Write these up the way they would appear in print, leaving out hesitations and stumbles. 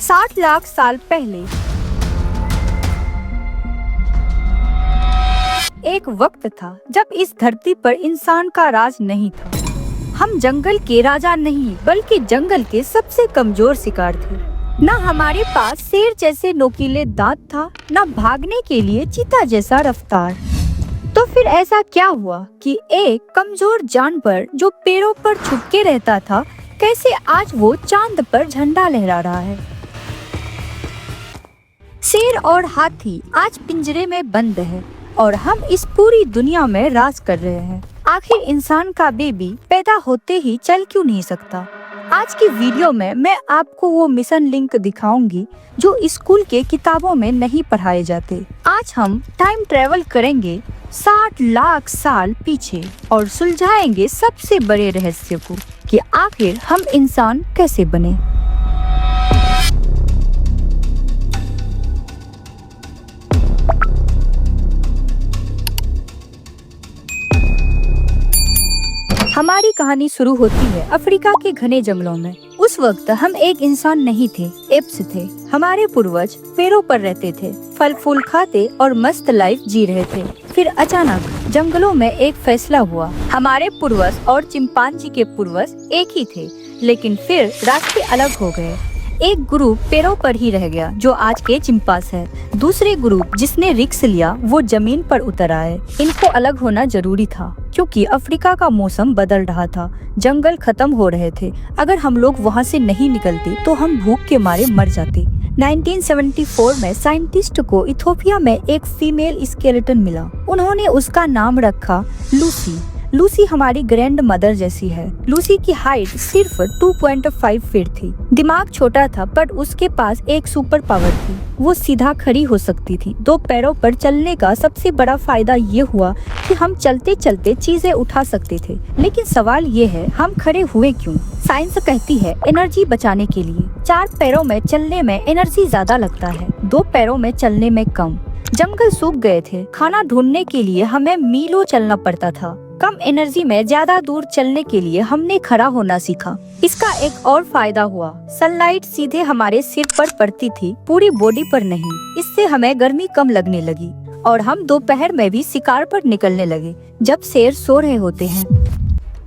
60 लाख साल पहले एक वक्त था जब इस धरती पर इंसान का राज नहीं था। हम जंगल के राजा नहीं बल्कि जंगल के सबसे कमजोर शिकार थे। न हमारे पास शेर जैसे नोकीले दांत था, न भागने के लिए चीता जैसा रफ्तार। तो फिर ऐसा क्या हुआ कि एक कमजोर जानवर जो पेड़ों पर छुपके रहता था, कैसे आज वो चांद पर झंडा लहरा रहा है। शेर और हाथी आज पिंजरे में बंद है और हम इस पूरी दुनिया में राज कर रहे हैं। आखिर इंसान का बेबी पैदा होते ही चल क्यों नहीं सकता? आज की वीडियो में मैं आपको वो मिशन लिंक दिखाऊंगी जो स्कूल के किताबों में नहीं पढ़ाए जाते। आज हम टाइम ट्रेवल करेंगे 60 लाख साल पीछे और सुलझाएंगे सबसे बड़े रहस्य को कि आखिर हम इंसान कैसे बने। हमारी कहानी शुरू होती है अफ्रीका के घने जंगलों में। उस वक्त हम एक इंसान नहीं थे, एप्स थे। हमारे पूर्वज पेड़ों पर रहते थे, फल फूल खाते और मस्त लाइफ जी रहे थे। फिर अचानक जंगलों में एक फैसला हुआ। हमारे पूर्वज और चिंपांजी के पूर्वज एक ही थे, लेकिन फिर रास्ते अलग हो गए। एक ग्रुप पेड़ों पर ही रह गया जो आज के चिंपास है। दूसरे ग्रुप जिसने रिस्क लिया वो जमीन पर उतर आए। इनको अलग होना जरूरी था क्योंकि अफ्रीका का मौसम बदल रहा था, जंगल खत्म हो रहे थे। अगर हम लोग वहाँ से नहीं निकलते तो हम भूख के मारे मर जाते। 1974 में साइंटिस्ट को इथियोपिया में एक फीमेल स्केलेटन मिला। उन्होंने उसका नाम रखा लूसी। लूसी हमारी ग्रैंड मदर जैसी है। लूसी की हाइट सिर्फ 2.5 फीट थी। दिमाग छोटा था पर उसके पास एक सुपर पावर थी, वो सीधा खड़ी हो सकती थी। 2 पैरों पर चलने का सबसे बड़ा फायदा ये हुआ कि हम चलते चलते चीजें उठा सकते थे। लेकिन सवाल ये है, हम खड़े हुए क्यों? साइंस कहती है एनर्जी बचाने के लिए। 4 पैरों में चलने में एनर्जी ज्यादा लगता है, 2 पैरों में चलने में कम। जंगल सूख गए थे, खाना ढूंढने के लिए हमें मीलों चलना पड़ता था। कम एनर्जी में ज्यादा दूर चलने के लिए हमने खड़ा होना सीखा। इसका एक और फायदा हुआ, सनलाइट सीधे हमारे सिर पर पड़ती थी, पूरी बॉडी पर नहीं। इससे हमें गर्मी कम लगने लगी और हम दोपहर में भी शिकार पर निकलने लगे जब शेर सो रहे होते हैं।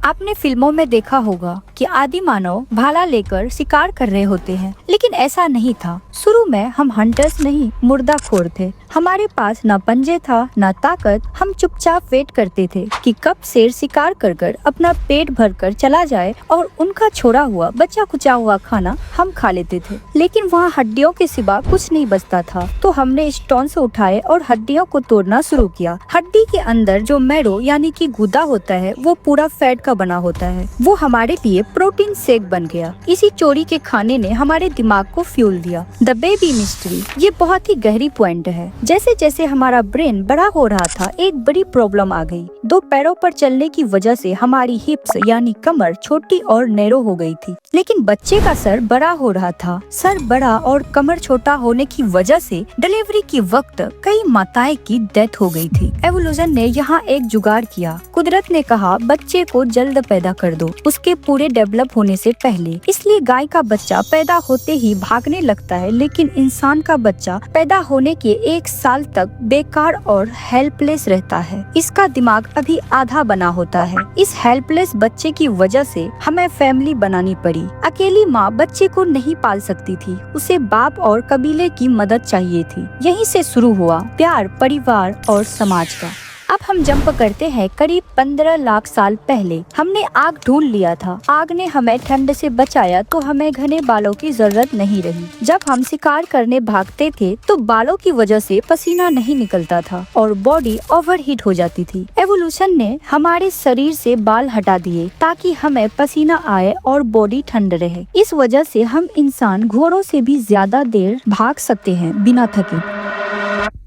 आपने फिल्मों में देखा होगा कि आदि मानव भाला लेकर शिकार कर रहे होते हैं, लेकिन ऐसा नहीं था। शुरू में हम हंटर्स नहीं, मुर्दाखोर थे। हमारे पास न पंजे था न ताकत। हम चुपचाप वेट करते थे कि कब शेर शिकार कर कर अपना पेट भरकर चला जाए और उनका छोड़ा हुआ बचा कुचा हुआ खाना हम खा लेते थे। लेकिन वहाँ हड्डियों के सिवा कुछ नहीं बचता था, तो हमने स्टोन्स उठाए और हड्डियों को तोड़ना शुरू किया। हड्डी के अंदर जो मैरो यानी कि गुदा होता है वो पूरा फैट का बना होता है, वो हमारे लिए प्रोटीन शेक बन गया। इसी चोरी के खाने ने हमारे दिमाग को फ्यूल दिया। द बेबी मिस्ट्री, ये बहुत ही गहरी पॉइंट है। जैसे जैसे हमारा ब्रेन बड़ा हो रहा था, एक बड़ी प्रॉब्लम आ गई। 2 पैरों पर चलने की वजह से हमारी हिप्स यानी कमर छोटी और नैरो हो गई थी। लेकिन बच्चे का सर बड़ा हो रहा था। सर बड़ा और कमर छोटा होने की वजह से डिलीवरी की वक्त कई माताएं की डेथ हो गई थी। एवोल्यूशन ने यहाँ एक जुगाड़ किया। कुदरत ने कहा बच्चे को जल्द पैदा कर दो, उसके पूरे डेवलप होने से पहले। इसलिए गाय का बच्चा पैदा होते ही भागने लगता है, लेकिन इंसान का बच्चा पैदा होने के 1 साल तक बेकार और हेल्पलेस रहता है। इसका दिमाग अभी आधा बना होता है। इस हेल्पलेस बच्चे की वजह से हमें फैमिली बनानी पड़ी। अकेली माँ बच्चे को नहीं पाल सकती थी, उसे बाप और कबीले की मदद चाहिए थी। यहीं से शुरू हुआ प्यार, परिवार और समाज का। अब हम जंप करते हैं करीब 15 लाख साल पहले। हमने आग ढूंढ लिया था। आग ने हमें ठंड से बचाया तो हमें घने बालों की जरूरत नहीं रही। जब हम शिकार करने भागते थे तो बालों की वजह से पसीना नहीं निकलता था और बॉडी ओवरहीट हो जाती थी। एवोल्यूशन ने हमारे शरीर से बाल हटा दिए ताकि हमें पसीना आए और बॉडी ठंड रहे। इस वजह से हम इंसान घोड़ों से भी ज्यादा देर भाग सकते हैं बिना थके।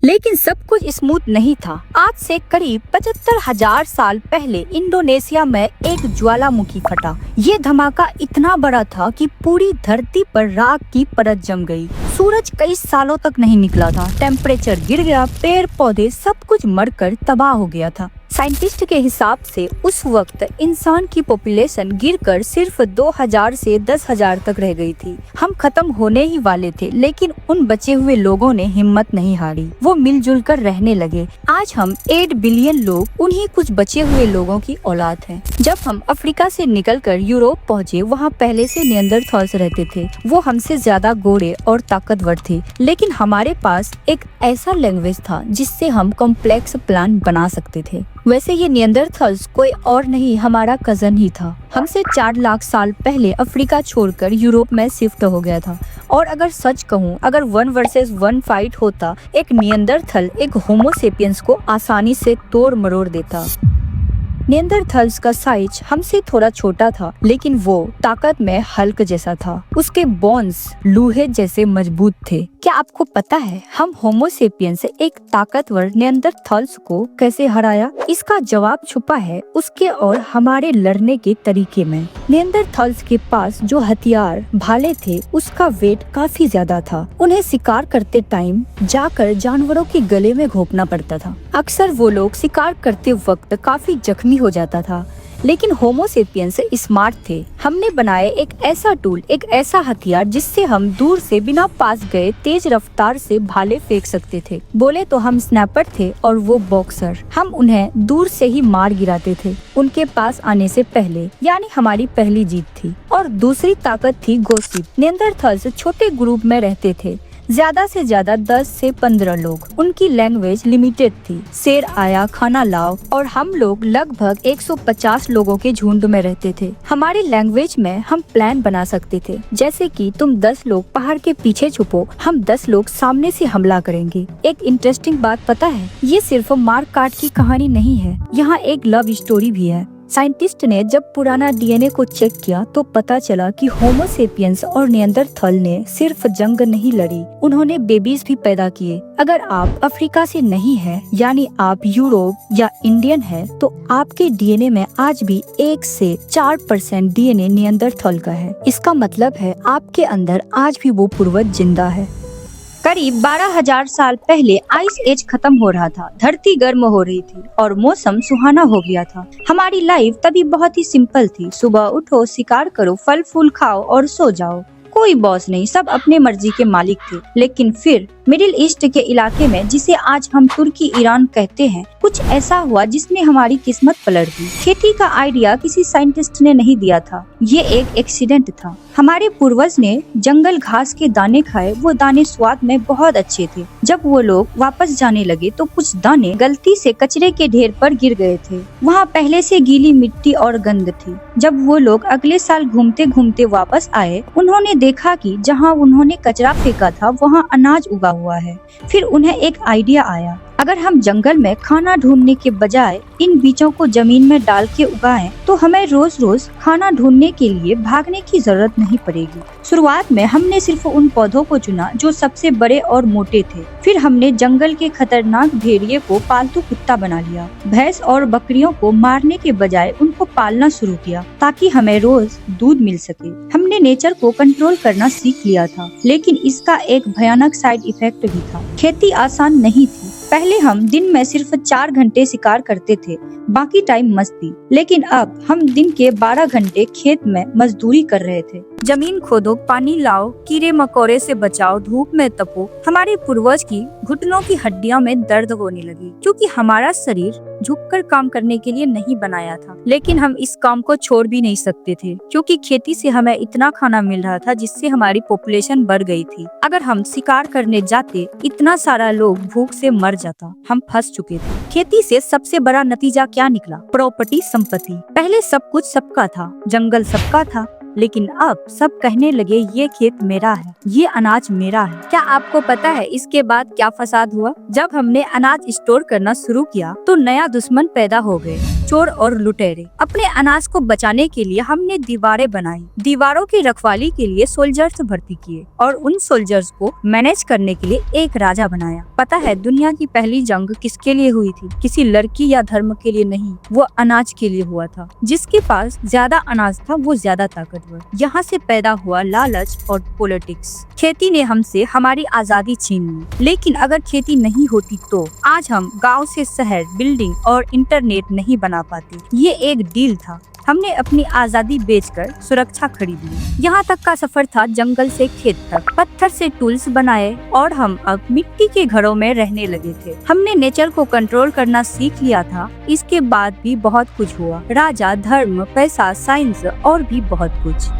लेकिन सब कुछ स्मूथ नहीं था। आज से करीब 75,000 साल पहले इंडोनेशिया में एक ज्वालामुखी फटा। ये धमाका इतना बड़ा था कि पूरी धरती पर राख की परत जम गई। सूरज कई सालों तक नहीं निकला था, टेम्परेचर गिर गया, पेड़ पौधे सब कुछ मरकर तबाह हो गया था। साइंटिस्ट के हिसाब से उस वक्त इंसान की पॉपुलेशन गिरकर सिर्फ 2000 से 10,000 तक रह गई थी। हम खत्म होने ही वाले थे, लेकिन उन बचे हुए लोगों ने हिम्मत नहीं हारी, वो मिलजुल कर रहने लगे। आज हम 8 बिलियन लोग उन्हीं कुछ बचे हुए लोगों की औलाद हैं। जब हम अफ्रीका से निकलकर यूरोप पहुँचे, वहाँ पहले से निएंडरथॉल्स रहते थे। वो हमसे ज्यादा गोरे और ताकतवर थे, लेकिन हमारे पास एक ऐसा लैंग्वेज था जिससे हम कॉम्प्लेक्स प्लान बना सकते थे। वैसे ये निएंडरथॉल्स कोई और नहीं, हमारा कजन ही था। हमसे 4 लाख साल पहले अफ्रीका छोड़कर यूरोप में शिफ्ट हो गया था। और अगर सच कहूँ, अगर 1 वर्सेस 1 फाइट होता, एक निएंडरथल एक होमोसेपियंस को आसानी से तोड़ मरोड़ देता। निएंडरथल्स का साइज हमसे थोड़ा छोटा था, लेकिन वो ताकत में हल्क जैसा था। उसके बोन्स लोहे जैसे मजबूत थे। क्या आपको पता है हम होमोसेपियन से एक ताकतवर निएंडरथल्स को कैसे हराया? इसका जवाब छुपा है उसके और हमारे लड़ने के तरीके में। निएंडरथल्स के पास जो हथियार भाले थे, उसका वेट काफी ज्यादा था। उन्हें शिकार करते टाइम जाकर जानवरों के गले में घोंपना पड़ता था। अक्सर वो लोग शिकार करते वक्त काफी जख्मी हो जाता था, लेकिन होमोसेपियंस स्मार्ट थे। हमने बनाया एक ऐसा टूल, एक ऐसा हथियार जिससे हम दूर से बिना पास गए तेज रफ्तार से भाले फेंक सकते थे। बोले तो हम स्नैपर थे और वो बॉक्सर। हम उन्हें दूर से ही मार गिराते थे उनके पास आने से पहले, यानी हमारी पहली जीत थी। और दूसरी ताकत थी गोसिप। निएंडरथल्स छोटे ग्रुप में रहते थे, ज्यादा से ज्यादा 10 से 15 लोग। उनकी लैंग्वेज लिमिटेड थी। शेर आया खाना लाओ, और हम लोग लगभग 150 लोगों के झुंड में रहते थे। हमारी लैंग्वेज में हम प्लान बना सकते थे, जैसे कि तुम 10 लोग पहाड़ के पीछे छुपो, हम 10 लोग सामने से हमला करेंगे। एक इंटरेस्टिंग बात पता है, ये सिर्फ मार काट की कहानी नहीं है, यहाँ एक लव स्टोरी भी है। साइंटिस्ट ने जब पुराना डीएनए को चेक किया तो पता चला कि होमोसेपियंस और निएंडरथल ने सिर्फ जंग नहीं लड़ी, उन्होंने बेबीज भी पैदा किए। अगर आप अफ्रीका से नहीं हैं, यानी आप यूरोप या इंडियन हैं, तो आपके डीएनए में आज भी 1 से 4% डीएनए निएंडरथल का है। इसका मतलब है आपके अंदर आज भी वो पूर्वज जिंदा है। करीब 12,000 साल पहले आइस एज खत्म हो रहा था, धरती गर्म हो रही थी और मौसम सुहाना हो गया था। हमारी लाइफ तभी बहुत ही सिंपल थी। सुबह उठो, शिकार करो, फल फूल खाओ और सो जाओ। कोई बॉस नहीं, सब अपने मर्जी के मालिक थे। लेकिन फिर मिडिल ईस्ट के इलाके में, जिसे आज हम तुर्की ईरान कहते हैं, कुछ ऐसा हुआ जिसने हमारी किस्मत पलट दी। खेती का आइडिया किसी साइंटिस्ट ने नहीं दिया था, ये एक एक्सीडेंट था। हमारे पूर्वज ने जंगल घास के दाने खाए, वो दाने स्वाद में बहुत अच्छे थे। जब वो लोग वापस जाने लगे तो कुछ दाने गलती से कचरे के ढेर पर गिर गए थे। वहाँ पहले से गीली मिट्टी और गंद थी। जब वो लोग अगले साल घूमते घूमते वापस आए, उन्होंने देखा कि जहाँ उन्होंने कचरा फेंका था वहाँ अनाज उगा हुआ है। फिर उन्हें एक आइडिया आया, अगर हम जंगल में खाना ढूंढने के बजाय इन बीजों को जमीन में डाल के उगाएं, तो हमें रोज रोज खाना ढूंढने के लिए भागने की जरूरत नहीं पड़ेगी। शुरुआत में हमने सिर्फ उन पौधों को चुना जो सबसे बड़े और मोटे थे। फिर हमने जंगल के खतरनाक भेड़िए को पालतू कुत्ता बना लिया। भैंस और बकरियों को मारने के बजाय उनको पालना शुरू किया, ताकि हमें रोज दूध मिल सके। हमने नेचर को कंट्रोल करना सीख लिया था, लेकिन इसका एक भयानक साइड इफेक्ट भी था। खेती आसान नहीं थी। पहले हम दिन में सिर्फ 4 घंटे शिकार करते थे, बाकी टाइम मस्ती। लेकिन अब हम दिन के 12 घंटे खेत में मजदूरी कर रहे थे। जमीन खोदो, पानी लाओ, कीड़े मकोड़े से बचाओ, धूप में तपो। हमारे पूर्वज की घुटनों की हड्डियों में दर्द होने लगी, क्योंकि हमारा शरीर झुककर काम करने के लिए नहीं बनाया था। लेकिन हम इस काम को छोड़ भी नहीं सकते थे, क्योंकि खेती से हमें इतना खाना मिल रहा था जिससे हमारी पॉपुलेशन बढ़ गई थी। अगर हम शिकार करने जाते, इतना सारा लोग भूख से मर जाता। हम फंस चुके थे। खेती से सबसे बड़ा नतीजा क्या निकला? प्रॉपर्टी, संपत्ति। पहले सब कुछ सबका था, जंगल सबका था, लेकिन अब सब कहने लगे ये खेत मेरा है, ये अनाज मेरा है। क्या आपको पता है इसके बाद क्या फसाद हुआ? जब हमने अनाज स्टोर करना शुरू किया तो नया दुश्मन पैदा हो गए, चोर और लुटेरे। अपने अनाज को बचाने के लिए हमने दीवारें बनाई, दीवारों की रखवाली के लिए सोल्जर्स भर्ती किए और उन सोल्जर्स को मैनेज करने के लिए एक राजा बनाया। पता है दुनिया की पहली जंग किसके लिए हुई थी? किसी लड़की या धर्म के लिए नहीं, वो अनाज के लिए हुआ था। जिसके पास ज्यादा अनाज था वो ज्यादा ताकतवर। यहाँ से पैदा हुआ लालच और पॉलिटिक्स। खेती ने हमसे हमारी आजादी छीन ली, लेकिन अगर खेती नहीं होती तो आज हम गांव से शहर, बिल्डिंग और इंटरनेट नहीं बना पाते। ये एक डील था। हमने अपनी आजादी बेचकर सुरक्षा खरीद ली। यहाँ तक का सफर था जंगल से खेत तक। पत्थर से टूल्स बनाए और हम अब मिट्टी के घरों में रहने लगे थे। हमने नेचर को कंट्रोल करना सीख लिया था। इसके बाद भी बहुत कुछ हुआ, राजा, धर्म, पैसा, साइंस और भी बहुत कुछ।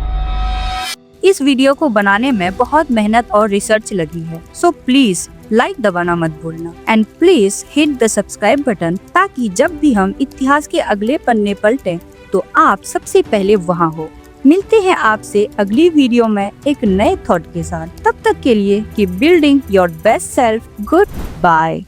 इस वीडियो को बनाने में बहुत मेहनत और रिसर्च लगी है। सो प्लीज लाइक दबाना मत भूलना and please hit the subscribe button, ताकि जब भी हम इतिहास के अगले पन्ने पलटें तो आप सबसे पहले वहाँ हो। मिलते हैं आपसे अगली वीडियो में एक नए थॉट के साथ। तब तक के लिए keep building your best self. Good bye.